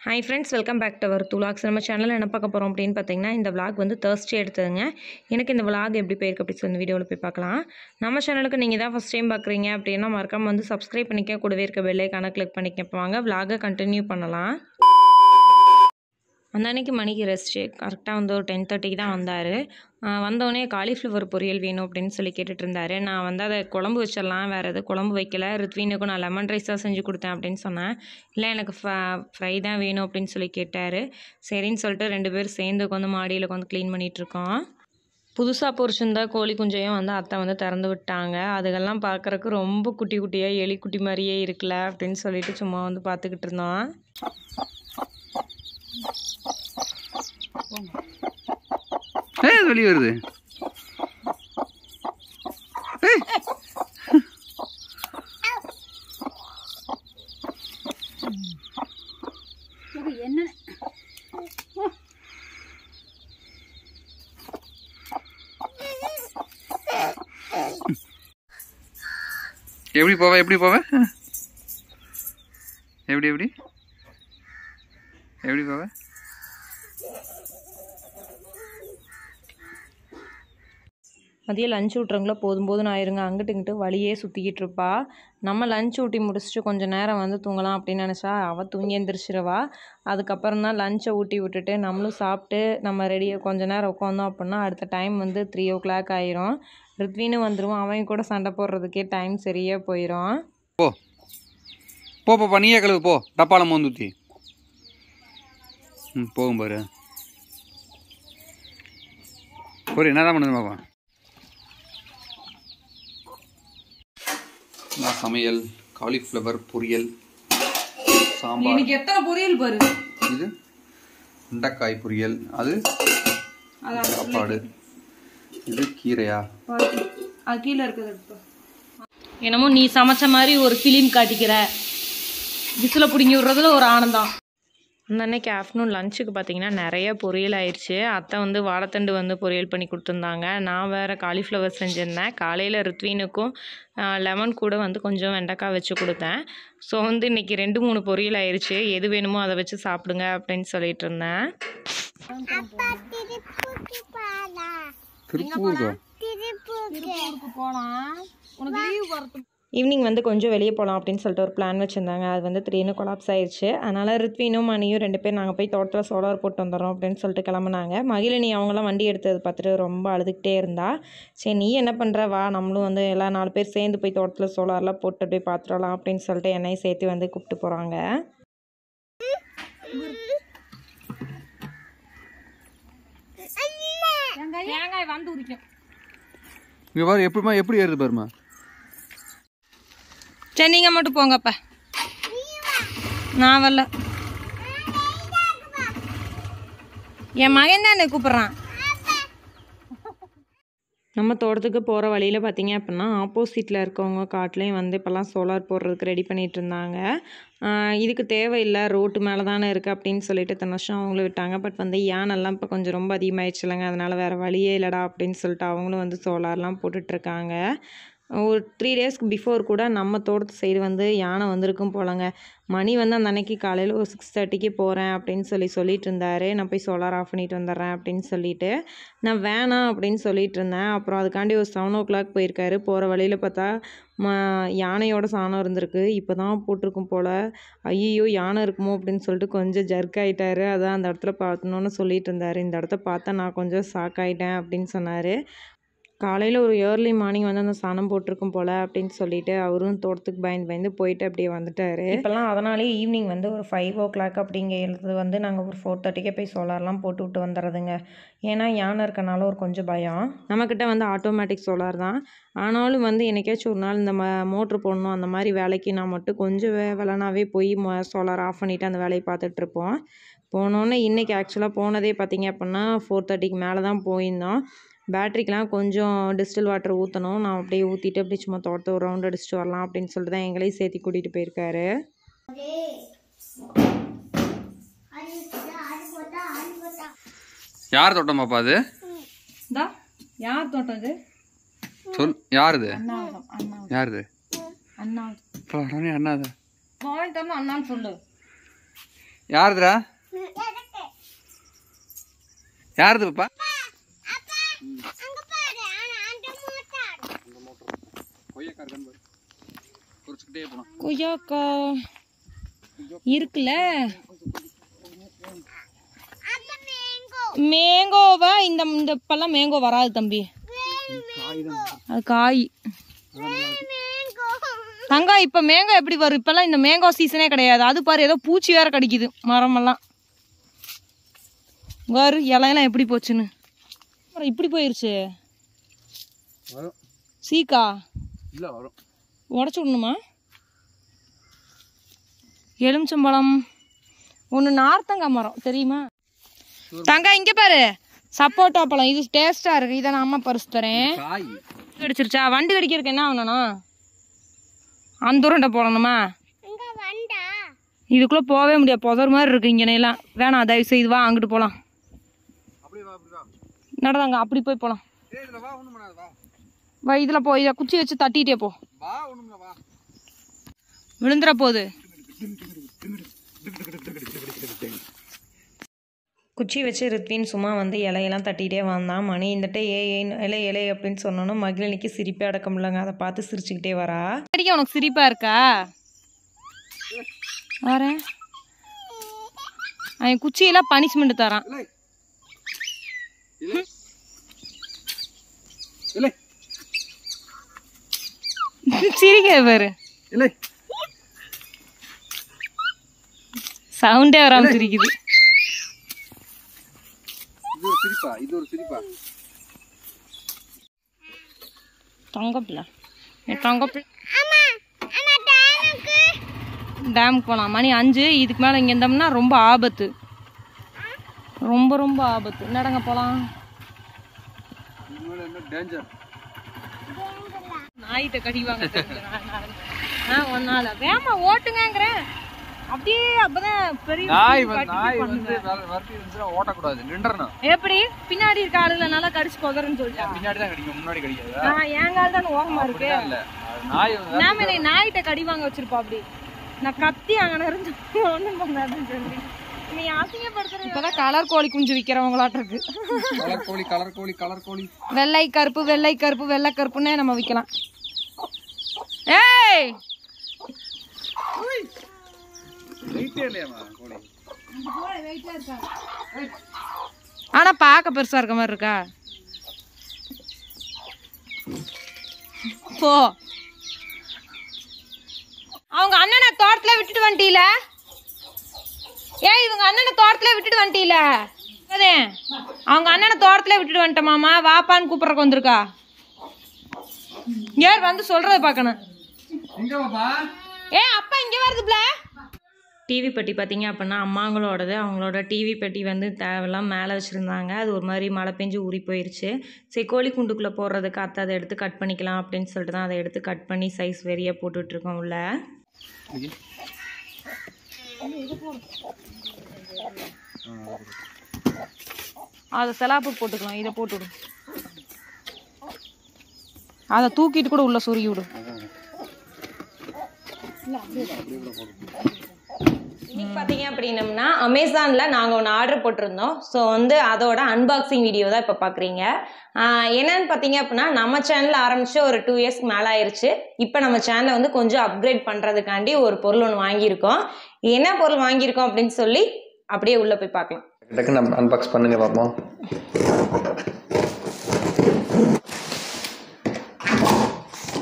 Hi friends, welcome back to our Vlogs. நம்ம சேனல்ல என்ன பார்க்க போறோம் அப்படினு பார்த்தீங்கன்னா இந்த vlog வந்து Thursday எடுத்ததுங்க. எனக்கு இந்த vlog எப்படி போயிருக்கு அப்படி சொல்லி இந்த வீடியோல போய் பார்க்கலாம். நம்ம சேனலுக்கு நீங்க தான் first time பார்க்கறீங்க அப்படினா மறக்காம வந்து subscribe பண்ணிக்க கூடவே இருக்க bell icon-ஐ click பண்ணிக்க. இப்போ வாங்க vlog-ஐ கண்டினியூ பண்ணலாம். அந்த அன்னைக்கு மணிக்கு ரெஸ்ட் கரெக்டாக வந்து ஒரு 10:30க்கு தான் வந்தார். வந்தோடனே காலிஃப்ளவர் பொரியல் வேணும் அப்படின்னு சொல்லி கேட்டுட்டு இருந்தார். நான் வந்து அதை குழம்பு வச்சிடலாம், வேறு எதுவும் குழம்பு வைக்கல, ரித்வீனுக்கும் நான் லெமன் ரைஸ் தான் செஞ்சு கொடுத்தேன் அப்படின்னு சொன்னேன். இல்லை எனக்கு ஃப்ரை தான் வேணும் அப்படின்னு சொல்லி கேட்டார். சரின்னு சொல்லிட்டு 2 பேரும் சேர்ந்து உட்காந்து மாடியில் உட்காந்து க்ளீன் பண்ணிகிட்ருக்கோம். புதுசாக பொரிச்சிருந்தா கோழி குஞ்சையும் வந்து அத்தை வந்து திறந்து விட்டாங்க. அதுகெல்லாம் பார்க்குறக்கு ரொம்ப குட்டி குட்டியாக எலி குட்டி மாதிரியே இருக்குல்ல அப்படின்னு சொல்லிட்டு சும்மா வந்து பார்த்துக்கிட்டு இருந்தோம். வெளியே வருது. எப்படி போவ எப்படி போவ எப்படி எப்படி எப்படி போவ? மதியம் லஞ்ச் விட்றவங்கள போதும் ஆயிருங்க, அங்கிட்டு இங்கிட்டு வழியே சுற்றிக்கிட்டு இருப்பா. நம்ம லஞ்ச் ஊட்டி முடிச்சுட்டு கொஞ்சம் நேரம் வந்து தூங்கலாம் அப்படின்னு நினச்சா அவள் தூங்கி எந்திரிச்சிருவா. அதுக்கப்புறம் தான் லஞ்சை ஊட்டி விட்டுட்டு நம்மளும் சாப்பிட்டு நம்ம ரெடியாக கொஞ்சம் நேரம் உட்காந்தோம் அப்படின்னா அடுத்த டைம் வந்து 3 o'clock ஆயிரும். ரித்வீனும் வந்துடுவோம், அவன் கூட சண்டை போடுறதுக்கே டைம் சரியாக போயிடும். போ போ போ நீயே கழுவு போ, டப்பால மோந்துத்தி போகும் பாரு. ஒரு என்னதான் பண்ணுது பாப்பா. சமையல் காலிஃப்ளவர் பொரியல், சாம்பார். எனக்கு எத்தனை பொரியல் பாரு. இது வெண்டைக்காய் பொரியல், அது சாப்பாடு, இது கீரையா அது கீழே இருக்குது. என்னமோ நீ சமைச்ச மாதிரி ஒரு ஃபிலிம் காட்டிக்கிற, விசில பிடுங்கி விடுறதுல ஒரு ஆனந்தம். அந்த அன்னைக்கு ஆஃப்டர்நூன் லஞ்சுக்கு பார்த்தீங்கன்னா நிறைய பொரியல் ஆயிடுச்சு. அத்தை வந்து வாழைத்தண்டு வந்து பொரியல் பண்ணி கொடுத்துருந்தாங்க. நான் வேறு காலிஃப்ளவர் செஞ்சுருந்தேன். காலையில் ரித்வீனுக்கும் லெமன் கூட வந்து கொஞ்சம் வெண்டைக்காய் வச்சு கொடுத்தேன். ஸோ வந்து இன்றைக்கி 2-3 பொரியல் ஆயிடுச்சு. எது வேணுமோ அதை வச்சு சாப்பிடுங்க அப்படின்னு சொல்லிட்டு இருந்தேன். ஈவினிங் வந்து கொஞ்சம் வெளியே போகலாம் அப்படின்னு சொல்லிட்டு ஒரு பிளான் வச்சுருந்தாங்க. அது வந்து திடீர்னு கொலாப்ஸ் ஆயிடுச்சு. அதனால் ரித்வீனும் மணியும் 2 பேர் நாங்கள் போய் தோட்டத்தில் சோலார் போட்டு வந்துடுறோம் அப்படின்னு சொல்லிட்டு கிளம்புனாங்க. மகிழினி அவங்களாம் வண்டி எடுத்தது பார்த்துட்டு ரொம்ப அழுதுகிட்டே இருந்தா. சரி நீ என்ன பண்ணுற வா, நம்மளும் வந்து எல்லாம் 4 பேர் சேர்ந்து போய் தோட்டத்தில் சோலார்லாம் போட்டு அப்படியே பார்த்துடலாம் அப்படின்னு சொல்லிட்டு என்னையும் சேர்த்து வந்து கூப்பிட்டு போகிறாங்க. வந்து உரிக்கும் இங்க பாரு எப்படிமா எப்படி ஏறுது பாருமா. சரி நீங்கள் மட்டும் போங்கப்பா, நான் வரல. என் மகன் தான் என்னை கூப்பிட்றான். நம்ம தோட்டத்துக்கு போகிற வழியில் பார்த்தீங்க அப்படின்னா ஆப்போசிட்டில் இருக்கவங்க காட்டிலையும் வந்து இப்போல்லாம் சோலார் போடுறதுக்கு ரெடி பண்ணிகிட்டு இருந்தாங்க. இதுக்கு தேவையில்லை, ரோட்டு மேலே தானே இருக்குது அப்படின்னு சொல்லிட்டு இத்தனை வருஷம் அவங்களும் விட்டாங்க. பட் வந்து யானெல்லாம் இப்போ கொஞ்சம் ரொம்ப அதிகமாகிடுச்சு இல்லைங்க, அதனால் வேறு வழியே இல்லைடா அப்படின்னு சொல்லிட்டு அவங்களும் வந்து சோலார்லாம் போட்டுட்ருக்காங்க. ஒரு 3 டேஸ்க்கு பிஃபோர் கூட நம்ம தோட்டத்து சைடு வந்து யானை வந்திருக்கும் போலங்க. மணி வந்து அந்த அன்னைக்கு காலையில் ஒரு 6:30க்கு போகிறேன் அப்படின்னு சொல்லிட்டு இருந்தார். நான் போய் சோலார் ஆஃப் பண்ணிட்டு வந்துடுறேன் அப்படின்னு சொல்லிட்டு நான் வேணாம் அப்படின்னு சொல்லிட்டு இருந்தேன். அப்புறம் அதுக்காண்டி ஒரு 7 o'clock போயிருக்காரு. போகிற வழியில் பார்த்தா யானையோட சாணம் இருந்திருக்கு. இப்போ தான் போட்டிருக்கும் போல். ஐயோ யானை இருக்குமோ அப்படின்னு சொல்லிட்டு கொஞ்சம் ஜர்க் ஆகிட்டாரு. அதான் அந்த இடத்துல பார்க்கணுன்னு சொல்லிட்டு இருந்தார். இந்த இடத்த பார்த்தா நான் கொஞ்சம் ஷாக் ஆகிட்டேன் அப்படின்னு சொன்னார். காலையில் ஒரு ஏர்லி மார்னிங் வந்து அந்த சாணம் போட்டிருக்கும் போல் அப்படின்னு சொல்லிட்டு அவரும் தோட்டத்துக்கு பயந்து போயிட்டு அப்படியே வந்துட்டார். இப்போல்லாம் அதனாலே ஈவினிங் வந்து ஒரு 5 o'clock அப்படிங்கிறது வந்து நாங்கள் ஒரு 4:30க்கே போய் சோலார்லாம் போட்டு விட்டு வந்துடுறதுங்க. ஏன்னா யானை இருக்கனால ஒரு கொஞ்சம் பயம். நம்மக்கிட்ட வந்து ஆட்டோமேட்டிக் சோலார் தான். ஆனாலும் வந்து என்னைக்காச்சும் ஒரு நாள் இந்த மோட்ரு போடணும் அந்த மாதிரி வேலைக்கு நான் மட்டும் கொஞ்சம் வேலைனாவே போய் சோலார் ஆஃப் பண்ணிவிட்டு அந்த வேலையை பார்த்துட்ருப்போம். போனோன்னே இன்றைக்கி ஆக்சுவலாக போனதே பார்த்திங்க அப்படின்னா 4:30க்கு மேலே தான் போயிருந்தோம். பேட்ரிக்கெலாம் கொஞ்சம் டிஸ்டில் வாட்டர் ஊற்றணும். நான் அப்படியே ஊற்றிட்டு அப்படியே சும்மா தோட்டத்தை ஒரு ரவுண்ட் அடிச்சுட்டு வரலாம் அப்படின்னு சொல்லிட்டு தான் எங்களையும் சேர்த்து கூட்டிகிட்டு போயிருக்காரு. யார் தோட்டம் பாப்பா அது? யார் தோட்டம் அது? சொல் யாருது? யாருது? அண்ணா. அண்ணாதான். அண்ணான்னு சொல்லு. யாருதுடா? யாருது பாப்பா? கொய்யாக்கா இருக்குல்ல, மேங்கோவா? இந்த இந்த இப்பெல்லாம் மேங்கோ வராது தம்பி, அது காய். தங்கா இப்ப மேங்கோ எப்படி வரும்? இப்பெல்லாம் இந்த மேங்கோ சீசனே கிடையாது. அது பாரு, ஏதோ பூச்சி வேற கடிக்குது மரமெல்லாம். பாரு இலையெல்லாம் எப்படி போச்சுன்னு. இப்படி போயிருச்சு. சீக்கா உடச்சு விடணுமா? எலுமிச்சம்பழம் ஒன்று, நார்த்தங்காய் மரம் தெரியுமா தங்கா? இங்கே பாரு, சப்போட்டா பழம். இது டேஸ்டா இருக்கு. இதை நான் அம்மா பறிச்சு தரேன். கடிச்சிருச்சா? வண்டு கடிக்கிறதுக்கு என்ன ஆகணும்? அந்த உருண்டை போடணுமா? இதுக்குள்ள போகவே முடியாது, புதர் மாதிரி இருக்கு இங்கனையெல்லாம். வேணாம், தயவு செய்து வா, அங்கிட்டு போகலாம். நடதாங்க, அப்படி போய் போகலாம். வா, இதில் போ, இதை குச்சி வச்சு தட்டிகிட்டே போ, விழுந்துட போகுது. குச்சி வச்சு ரித்வின் சும்மா வந்து இலையெல்லாம் தட்டிகிட்டே வந்தான். மணி இந்தட்ட இலை இலை அப்படின்னு சொன்னோன்னா மகிழினிக்கு சிரிப்பே அடக்க முடியலங்க. அதை பார்த்து சிரிச்சுக்கிட்டே வரா. அடிக்க உனக்கு சிரிப்பா இருக்கா? வரேன், அவன் குச்சியெல்லாம் பனிஷ்மெண்ட் தரான். சிரிக்க பாரு, சவுண்டே வராம சிரிக்குது. தங்கப்பிள்ள டேமுக்கு போகலாம். மணி 5. இதுக்கு மேலே இங்கே இருந்தோம்னா ரொம்ப ஆபத்து, ரொம்ப ரொம்ப ஆபத்து. நடங்க போகலாம். நாயிட்ட கடிவாங்க ஒன்னால. வேமா ஓட்டுங்கிறேன் அப்படியே. அப்பதான் பெரிய ஓட்டக்கூடாது, நின்றணும். எப்படி பின்னாடி இருக்க ஆளுல நல்லா கடிச்சு போகிறேன்னு சொல்லிட்டு பின்னாடி தான் கடிக்கும், முன்னாடி கடிக்காது. என் கால் தான் ஓரமா இருக்கு. நாம நாயிட்ட கடி வாங்க வச்சிருப்பா. அப்படி நான் கத்தி அங்க இருந்து ஒண்ணும் பண்ணாதுன்னு சொல்லி நீ அசிங்கப்படுத்துற. இப்பதான் கலர் கோழி குஞ்சு விக்கிறவங்களாட்ட இருக்கு. கலர் கோழி வெள்ளை கருப்பு வெள்ளை கருப்பு வெள்ளை கருப்புன்னே நம்ம விக்கலாம். ஏய் ஆனா பாக்க பெருசா இருக்க மாதிரி இருக்கா? போ, அவங்க அண்ணனை தோட்டத்துல விட்டுட்டு வந்துட்டீல? ஏன் இவங்க அண்ணனை தோட்டத்துல விட்டுட்டு வந்துட்டீல? அவங்க அண்ணனை தோட்டத்துல விட்டுட்டு வந்துட்ட மாமா, வாப்பான்னு கூப்பிடறக்கு வந்திருக்கா. யார் வந்து சொல்றத பாக்கணும். ஏ அப்பா இங்க வருதுப்ல. டிவி பெட்டி பார்த்தீங்க அப்படின்னா அம்மாங்களோடது. அவங்களோட டிவி பெட்டி வந்து தேவையெல்லாம் மேலே வச்சுருந்தாங்க. அது ஒரு மாதிரி மழை பெஞ்சு ஊறி போயிடுச்சு. சரி, கோழி குண்டுக்குள்ளே போடுறதுக்கு அத்தை அதை எடுத்து கட் பண்ணிக்கலாம் அப்படின்னு சொல்லிட்டு தான் அதை எடுத்து கட் பண்ணி சைஸ் வெறியாக போட்டுட்ருக்கோம் உள்ள. அதை செலாப்பு போட்டுக்கலாம், இதை போட்டுவிடும். அதை தூக்கிட்டு கூட உள்ள சொருகி விடும். இன்னைக்கு பார்த்தீங்க அப்படின்னம்னா அமேசானில் நாங்கள் ஒன்று ஆர்டர் போட்டிருந்தோம். ஸோ வந்து அதோட அன்பாக்சிங் வீடியோ தான் இப்போ பார்க்குறீங்க. என்னன்னு பார்த்தீங்க அப்படின்னா, நம்ம சேனலில் ஆரம்பித்து ஒரு 2 இயர்ஸ்க்கு மேலே ஆயிடுச்சு. இப்போ நம்ம சேனலை வந்து கொஞ்சம் அப்கிரேட் பண்ணுறதுக்காண்டி ஒரு பொருள் ஒன்று வாங்கியிருக்கோம். என்ன பொருள் வாங்கியிருக்கோம் அப்படின்னு சொல்லி அப்படியே உள்ளே போய் பார்க்கலாம். டக்குன்னு நம்ம அன்பாக்ஸ் பண்ணுங்க பார்ப்போம்.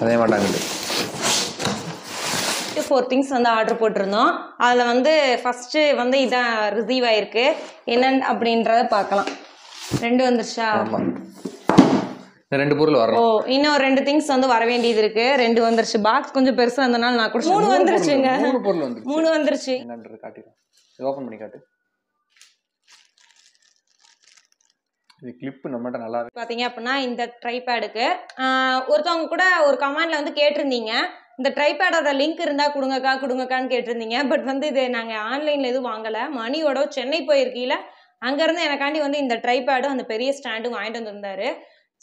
அதே மாட்டாங்க. 4 திங்ஸ் வந்து ஆர்டர் போட்டிருந்தோம். அதில் வந்து ஃபஸ்ட்டு வந்து இதான் ரிசீவ் ஆகிருக்கு. என்னன்னு அப்படின்றத பார்க்கலாம். 2 வந்துருச்சா? ஆமாம், 2 பொருள் வரும். ஓ, இன்னும் 2 திங்ஸ் வந்து வர வேண்டியது இருக்கு. 2 வந்துருச்சு. பாக்ஸ் கொஞ்சம் பெருசாக இருந்தனால நான் கூட 3 வந்துருச்சுங்க. 3 பொருள் வந்துருச்சு. 3 வந்துருச்சு. என்னன்றது காட்டிடும். ஓப்பன் பண்ணி காட்டு. இது கிளிப் நம்மகிட்ட நல்லா பார்த்தீங்க அப்படின்னா இந்த ட்ரைபேடுக்கு ஒருத்தவங்க கூட ஒரு கமெண்ட்ல வந்து கேட்டிருந்தீங்க, இந்த ட்ரைபேடோட லிங்க் இருந்தால் கொடுங்கக்கான்னு கேட்டிருந்தீங்க. பட் வந்து இது நாங்கள் ஆன்லைனில் எதுவும் வாங்கலை. மணியோட சென்னை போயிருக்கீல, அங்கேருந்து எனக்காண்டி வந்து இந்த ட்ரைபேடும் அந்த பெரிய ஸ்டாண்டும் வாங்கிட்டு வந்திருந்தாரு.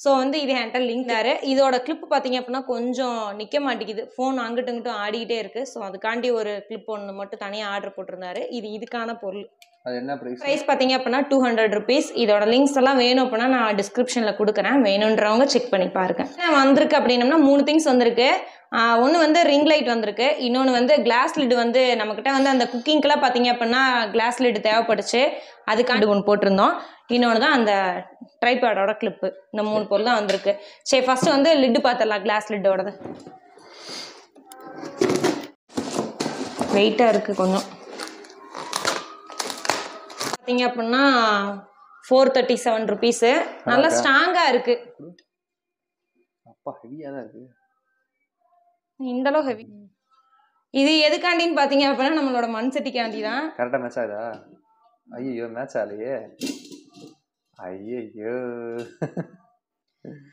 ஸோ வந்து இது என்கிட்ட லிங்க் வேறு. இதோட கிளிப் பார்த்தீங்க அப்படின்னா கொஞ்சம் நிற்க மாட்டேங்குது, ஃபோன் அங்கிட்டும் இங்கிட்டும் ஆடிக்கிட்டே இருக்குது. ஸோ அதுக்காண்டி ஒரு கிளிப் ஒன்று மட்டும் தனியாக ஆர்டர் போட்டிருந்தாரு. இதுக்கான பொருள். அது என்ன ப்ரைஸ் பார்த்தீங்க அப்படின்னா 200 rupees. இதோட லிங்க்ஸ் எல்லாம் வேணும் அப்படின்னா நான் டிஸ்கிரிப்ஷனில் கொடுக்குறேன், வேணுன்றவங்க செக் பண்ணி பாருங்க. வந்திருக்கு அப்படின்னம்னா 3 திங்ஸ் வந்திருக்கு. ஒன்று வந்து ரிங் லைட் வந்திருக்கு, இன்னொன்று வந்து கிளாஸ் லிட். வந்து நம்மக்கிட்ட வந்து அந்த குக்கிங்க்கெலாம் பார்த்தீங்க அப்படின்னா கிளாஸ் லிட் தேவைப்பட்டுச்சு, அதுக்காண்டி ஒன்று போட்டிருந்தோம். இன்னொன்று தான் அந்த ட்ரைபேடோட கிளிப்பு. இந்த 3 பொருள் தான் வந்திருக்கு. சரி, ஃபஸ்ட்டு வந்து லிட்டு பார்த்துடலாம். கிளாஸ் லிட்டோடது வெயிட்டாக இருக்குது கொஞ்சம். பார்த்தீங்க அப்படின்னா 437 rupees. நல்லா ஸ்ட்ராங்காக இருக்கு. அப்பா ஹெவியாக தான் இருக்கு. இந்தளவு ஹெவி. இது எதுக்காண்டின்னு பார்த்தீங்க அப்படின்னா நம்மளோட மண் சட்டிக்காண்டி தான். கரெக்டாக மேட்ச் ஆகுதா? ஐயோ மேட்ச் ஆகலையே. ஐயோ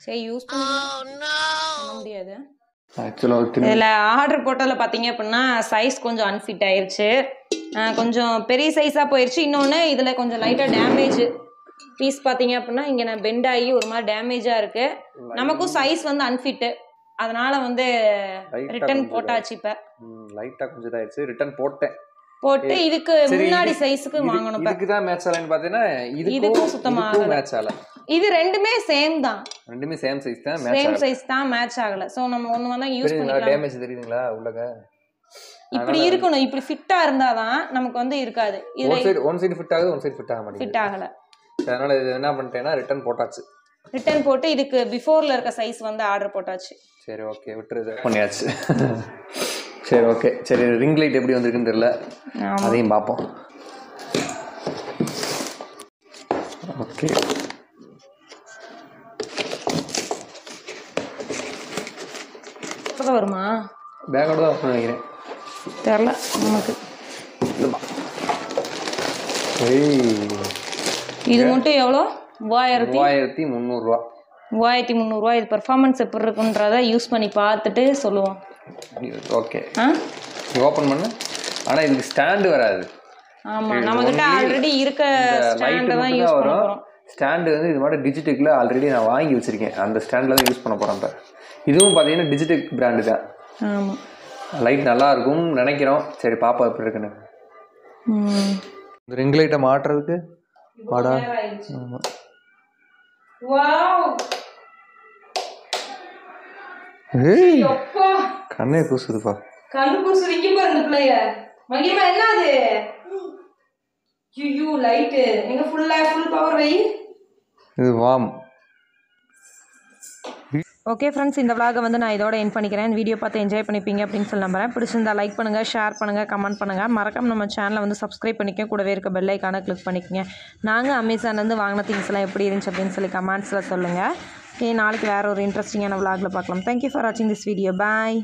சரி, யூஸ் பண்ண முடியாது. ஆக்சுவலாக இதில் ஆர்டர் போட்டதில் பார்த்தீங்க அப்படின்னா சைஸ் கொஞ்சம் அன்ஃபிட் ஆயிடுச்சு, கொஞ்சம் பெரிய சைஸாக போயிடுச்சு. இன்னொன்று இதில் கொஞ்சம் லைட்டாக டேமேஜ் பீஸ் பார்த்தீங்க அப்படின்னா இங்கே நான் பெண்ட் ஆகி ஒரு மாதிரி டேமேஜாக இருக்குது. நமக்கும் சைஸ் வந்து அன்ஃபிட்டு, அதனால வந்து ரிட்டர்ன் போட்டாச்சு. இப்போ லைட்டாக கொஞ்சம் இதாகிடுச்சு, ரிட்டர்ன் போட்டு இதுக்கு முன்னாடி சைஸுக்கு வாங்கணும். இதுக்கு தான் மேட்ச் ஆகலன்னு பார்த்தீங்கன்னா இதுக்கும் சுத்தமாக மேட்ச் ஆகல. இது ரெண்டுமே சேம் தான், ரெண்டுமே சேம் சைஸ் தான், சேம் சைஸ் தான், மேட்ச் ஆகல. சோ நம்ம ஒண்ணு வந்தா யூஸ் பண்ணிக்கலாம். டேமேஜ் தெரியுதுங்களா உள்ளக? இப்படி இருக்கணும், இப்படி ஃபிட்டா இருந்தாதான் நமக்கு வந்து இருக்காது. இது ஒன் சைடு ஃபிட் ஆகுது, ஒன் சைடு ஃபிட் ஆக மாட்டேங்குது, ஃபிட் ஆகல. அதனால இது என்ன பண்ணிட்டேன்னா ரிட்டர்ன் போட்டாச்சு. ரிட்டர்ன் போட்டு இதுக்கு பிஃபோர்ல இருக்க சைஸ் வந்து ஆர்டர் போட்டாச்சு. சரி ஓகே, விட்டுறது பண்ணியாச்சு. சரி ஓகே, சரி ரிங் லைட் எப்படி வந்திருக்குன்னு தெரியல, அதையும் பார்ப்போம். ஓகே, வருமா? பேக்கோட தான் வரணும்னு நினைக்கிறேன், தெரியல நமக்கு. இது மட்டும் எவ்வளோ? 3300 ரூபா. 3300 ரூபா. இது பெர்ஃபார்மன்ஸ் எப்படி இருக்குன்றத யூஸ் பண்ணி பார்த்துட்டு சொல்லுவோம். ஓகே, ஓப்பன் பண்ணு. ஆனால் இதுக்கு ஸ்டாண்டு வராது. ஆமாம், நம்மகிட்ட ஆல்ரெடி இருக்க ஸ்டாண்டை தான் யூஸ் பண்ண போகிறோம். ஸ்டாண்டு வந்து இது மாதிரி டிஜிடெக்கில் ஆல்ரெடி நான் வாங்கி வச்சுருக்கேன், அந்த ஸ்டாண்டில் தான் யூஸ் பண்ண போகிறேன். இப்போ இதுவும் பார்த்தீங்கன்னா டிஜிடெக் பிராண்டு தான். ஆமாம், லைட் நல்லா இருக்கும்னு நினைக்கிறோம். சரி பாப்பா எப்படி இருக்குன்னு. இந்த ரிங் லைட்டை மாட்டுறதுக்கு வாடா. ஆமாம், ஏய் கண்ணே கூசுதுப்பா. கண்ணு கூசுதிக்கு பாருங்க பிள்ளைய. மகிமா என்னது? ஐயோ லைட் எங்க ஃபுல் பவர் வை. இது வாம். ஓகே ஃப்ரெண்ட்ஸ், இந்த vlog வந்து நான் இதோட எண்ட் பண்ணிக்கிறேன். இந்த வீடியோ பார்த்து என்ஜாய் பண்ணிப்பீங்க அப்படின்னு சொல்லி நம்புறேன். பிடிச்சிருந்தா லைக் பண்ணுங்கள், ஷேர் பண்ணுங்கள், கமெண்ட் பண்ணுங்கள். மறக்காம நம்ம சேனலை வந்து சப்ஸ்கிரைப் பண்ணிக்க, கூடவே இருக்க பெல் ஐக்கானை கிளிக் பண்ணிக்கோங்க. நாங்கள் அமேசான்லேருந்து வாங்கின திங்ஸ்லாம் எப்படி இருந்துச்சு அப்படின்னு சொல்லி கமெண்ட்ஸில் சொல்லுங்கள். ஓகே, நாளைக்கு வேறு ஒரு இன்ட்ரெஸ்டிங்கான vlogல பார்க்கலாம். தேங்க்யூ ஃபார் வாட்சிங் திஸ் வீடியோ. பாய்.